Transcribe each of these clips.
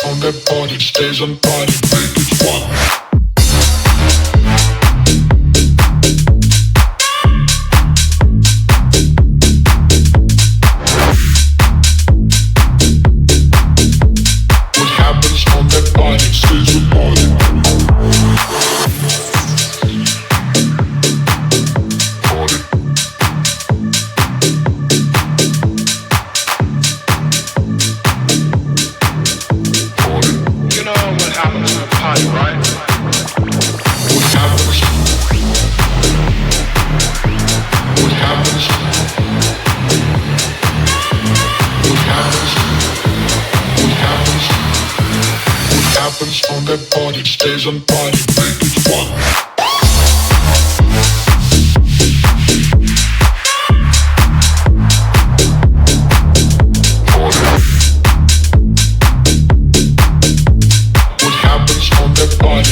On that party, stays on party, make it fun. What happens on that party, stays on party. On that party, stays on party, make it fun. What happens on that party,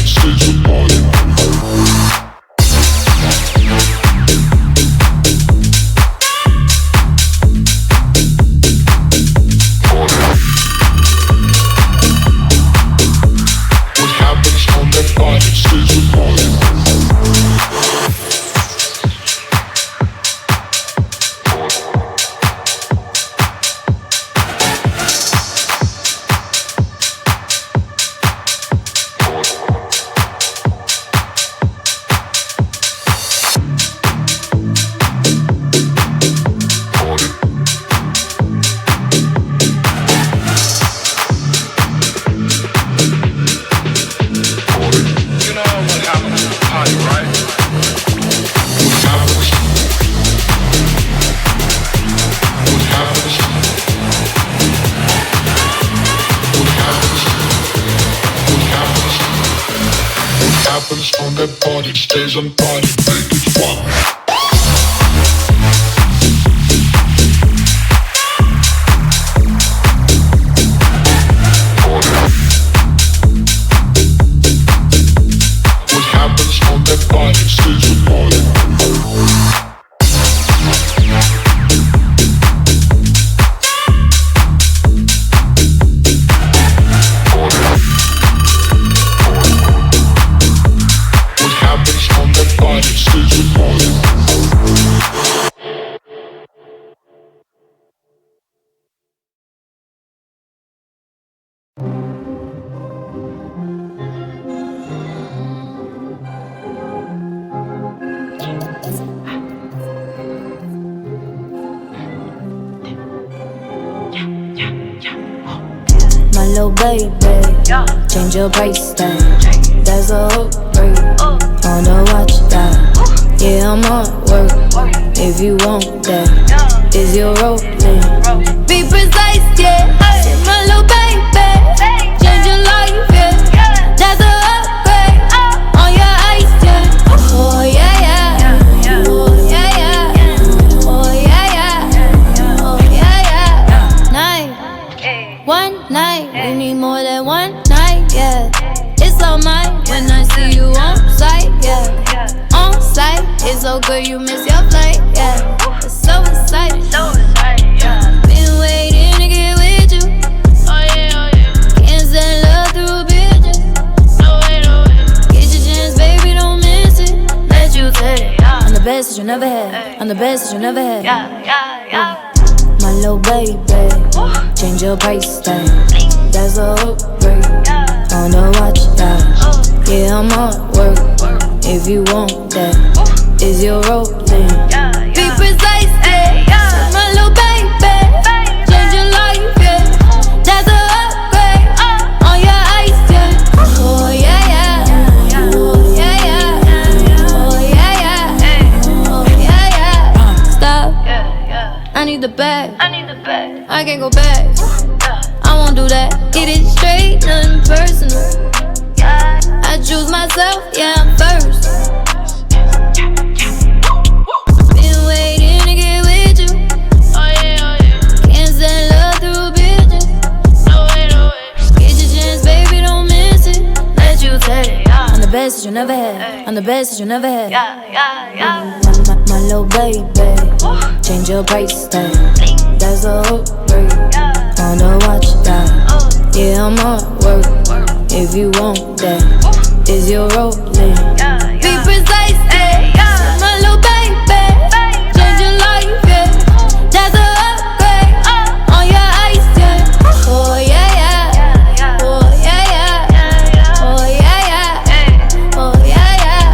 stays on party. On that party, stays on party, make it fun. What happens on that party, stays on party. My little baby, change your price tag. That's a upgrade on the watch that. Yeah, I'm on work. If you want that, is your rolling? Be precise, yeah. My little baby, change your life, yeah. That's a upgrade on your ice, yeah. Oh yeah, yeah. Oh yeah, yeah. Oh yeah, yeah. Oh yeah, yeah. Night, one night, we need more than one night, yeah. It's all mine when I see you on site, yeah. On site, it's so good you miss your flight, yeah. It's so exciting, yeah. Been waiting to get with you. Oh yeah, oh yeah. Can't send love through bitches. No way, no way. Get your chance, baby, don't miss it. Let you take it. I'm the best that you never had. I'm the best that you never had. Yeah. My little baby, change your price tag. That's a upgrade on the watch that. Yeah, I'm on work. If you want that, is your rolling? Be precise, yeah. My little baby, change your life, yeah. That's a upgrade on your ice, yeah. Oh yeah, yeah. Oh yeah, yeah. Oh yeah, yeah. Oh yeah, yeah. Stop. I need the bag. I can't go back. I won't do that. Get it straight, nothing personal. I choose myself, yeah, I'm first. Been waiting to get with you. Oh yeah, oh yeah. Can't send love through bitches. No way, no way. Get your chance, baby, don't miss it. Let you take it. I'm best that you never had. I'm the best that you never had. My little baby, change your price tag. That's a hook break on the watch that. Yeah, I'm on work. If you want that, is your rolling? Be precise, yeah. My little baby, change your life, yeah. That's a upgrade on your ice, yeah. Oh yeah, yeah. Oh yeah, yeah. Oh yeah, yeah. Oh yeah, yeah.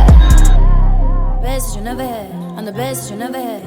Best that you never had. I'm the best that you never had.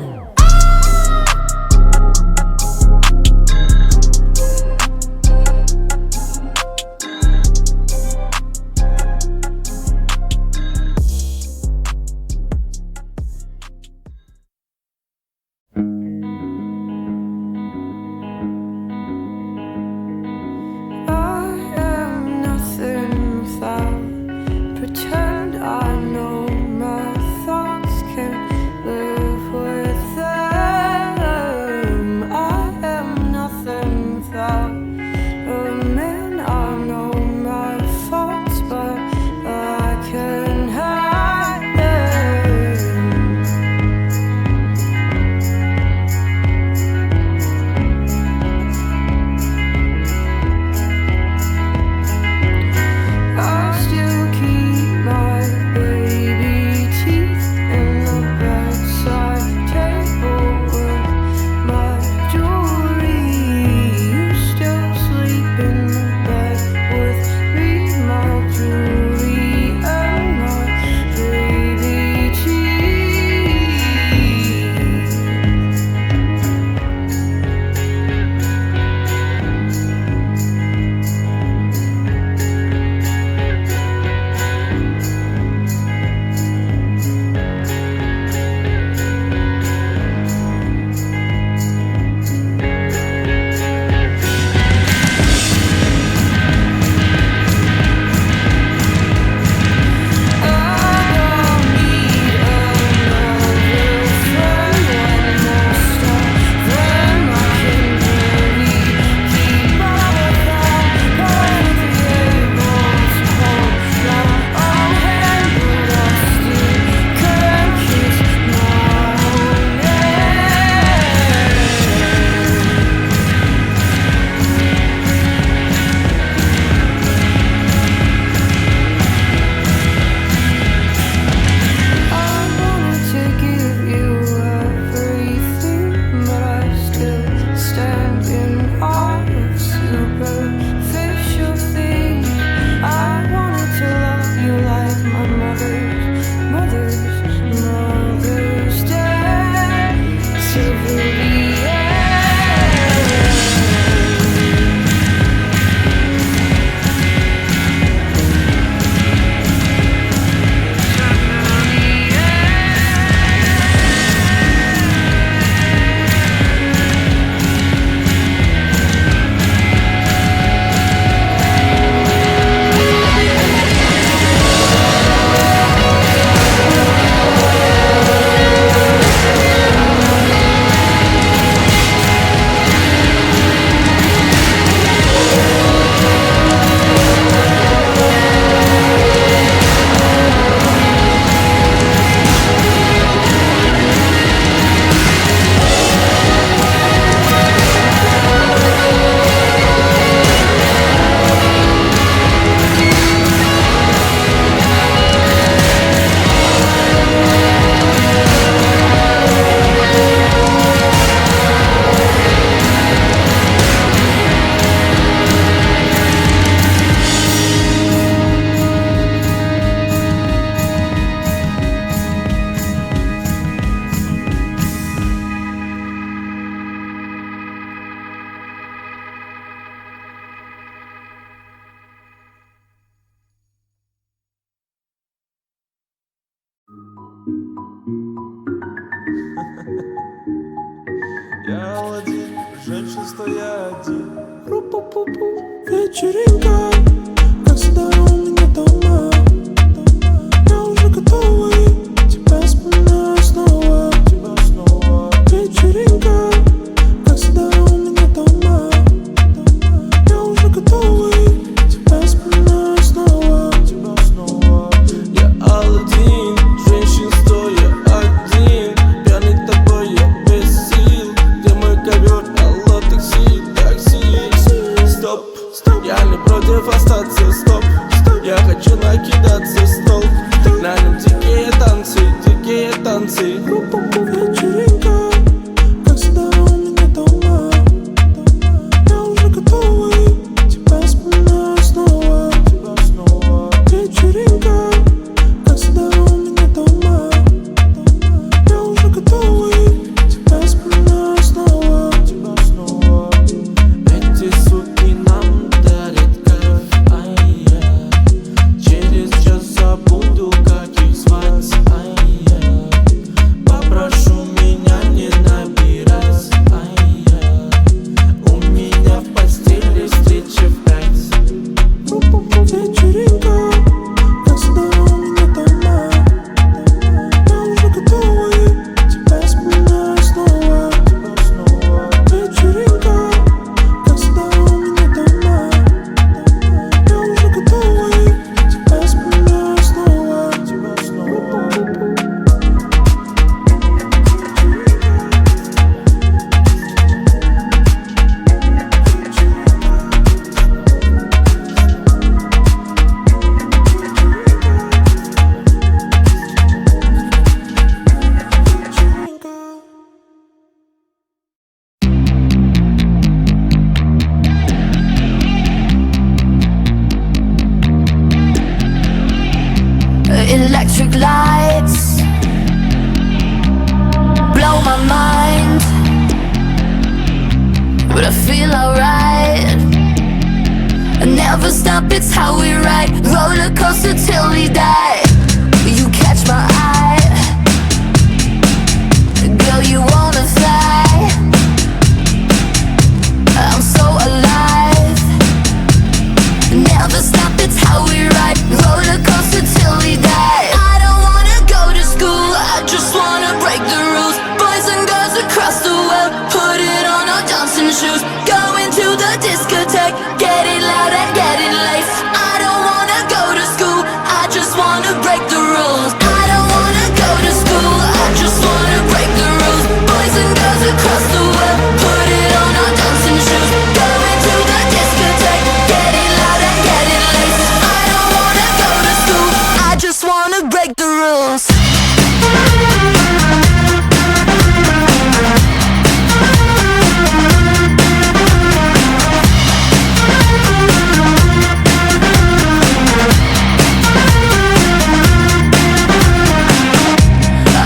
Я один, женщин стоя один. Вечеринка, как всегда у меня дома. Я уже готова и тебя вспоминаю снова. Вечеринка, как всегда у меня дома. Я уже готова и тебя вспоминаю снова. кидаться в ствол. Так на нем дикие танцы, дикие танцы. Вечеринка, как всегда у меня дома. Я уже готовый, тебя вспоминаю снова. Вечеринка, как всегда у меня дома. Я уже готовый, тебя вспоминаю снова. Эти сутки нам дарят кайф, ай-я. Через час забуду, как их звать, ай-я. Попрошу меня не набирать, ай-я. У меня в постели встреча в 5. Вечеринка, как всегда у меня дома. Я уже готовый, тебя вспоминаю снова. Вечеринка, как всегда у меня дома. Я уже готовый, тебя вспоминаю снова. Electric lights blow my mind, but I feel alright. I never stop, it's how we ride. Roller coaster till we die. You catch my eye, girl, you wanna fly. I'm so alive. Never stop, it's how we ride. Roller coaster till we die. I don't wanna go to school, I just wanna break the rules. Boys and girls across the world, put it on our dancing shoes. Going to the discotheque, get it loud and get it late. I don't wanna go to school, I just wanna break the rules. I don't wanna go to school, I just wanna break the rules. Boys and girls across the world, put it on our dancing shoes. Going to the discotheque, get it loud and get it late. I don't wanna go to school, I just wanna break the rules.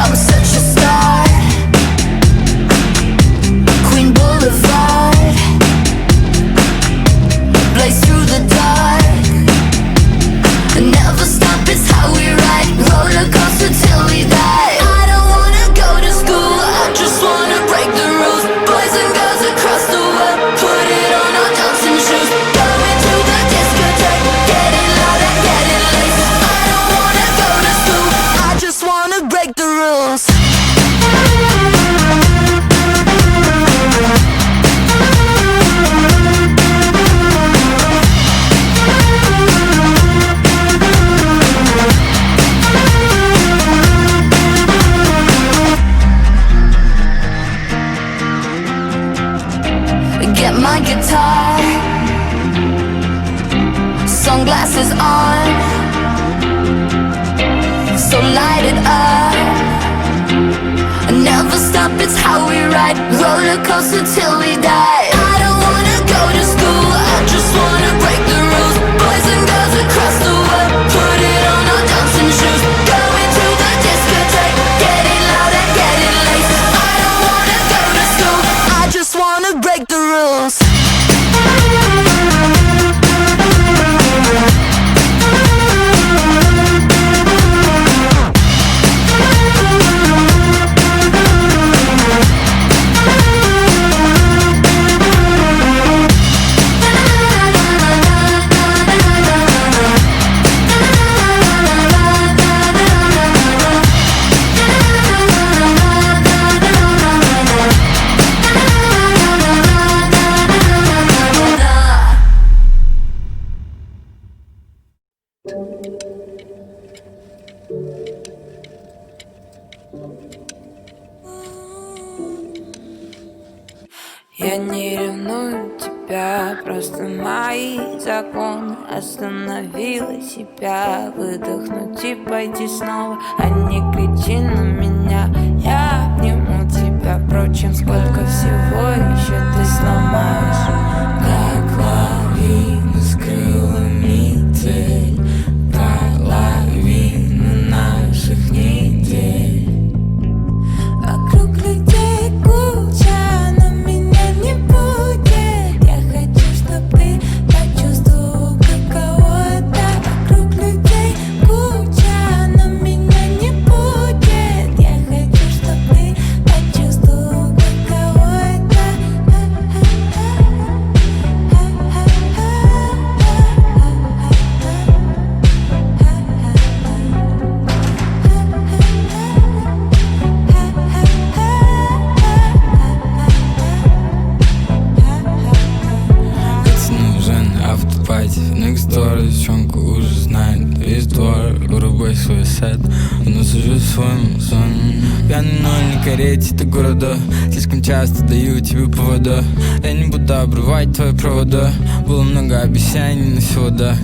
I'm such a star, Queen Boulevard, blaze through the dark. Never stop, it's how we ride. Roller coaster till we die. I don't wanna go to school, I just wanna break the rules. Boys and girls across the world, put it on our dancing shoes. Going to the discotheque, get it loud and get it late. I don't wanna go to school, I just wanna break the rules. Get my guitar, sunglasses on, so light it up. Never stop, it's how we ride. Roller coaster till we die. I don't wanna go to school, I just wanna break the rules. Boys and girls across the world, put it on our dancing shoes. Going to the discotheque, get it loud and get it late. I don't wanna go to school, I just wanna break the rules. Я не ревную тебя, тебя, просто мои законы. Остановила себя, выдохнуть и пойти снова, а не кричи на меня. Я обниму тебя, впрочем, сколько всего еще ты сломаешь. Как лавина скрыла метель, половину наших недель. Вокруг людей куча, но меня не будет. Я хочу, чтоб ты почувствовал, каково это. Вокруг людей куча, но меня не будет. Я хочу, чтоб ты почувствовал, каково это. Автопати, next door, девчонка уже знает весь двор. Вырубай свой сет, у нас уже свой сон. Пьяный ноль на карете до города, слишком часто даю тебе повода. Я не буду обрывать твои провода, было много обещаний, но всего да.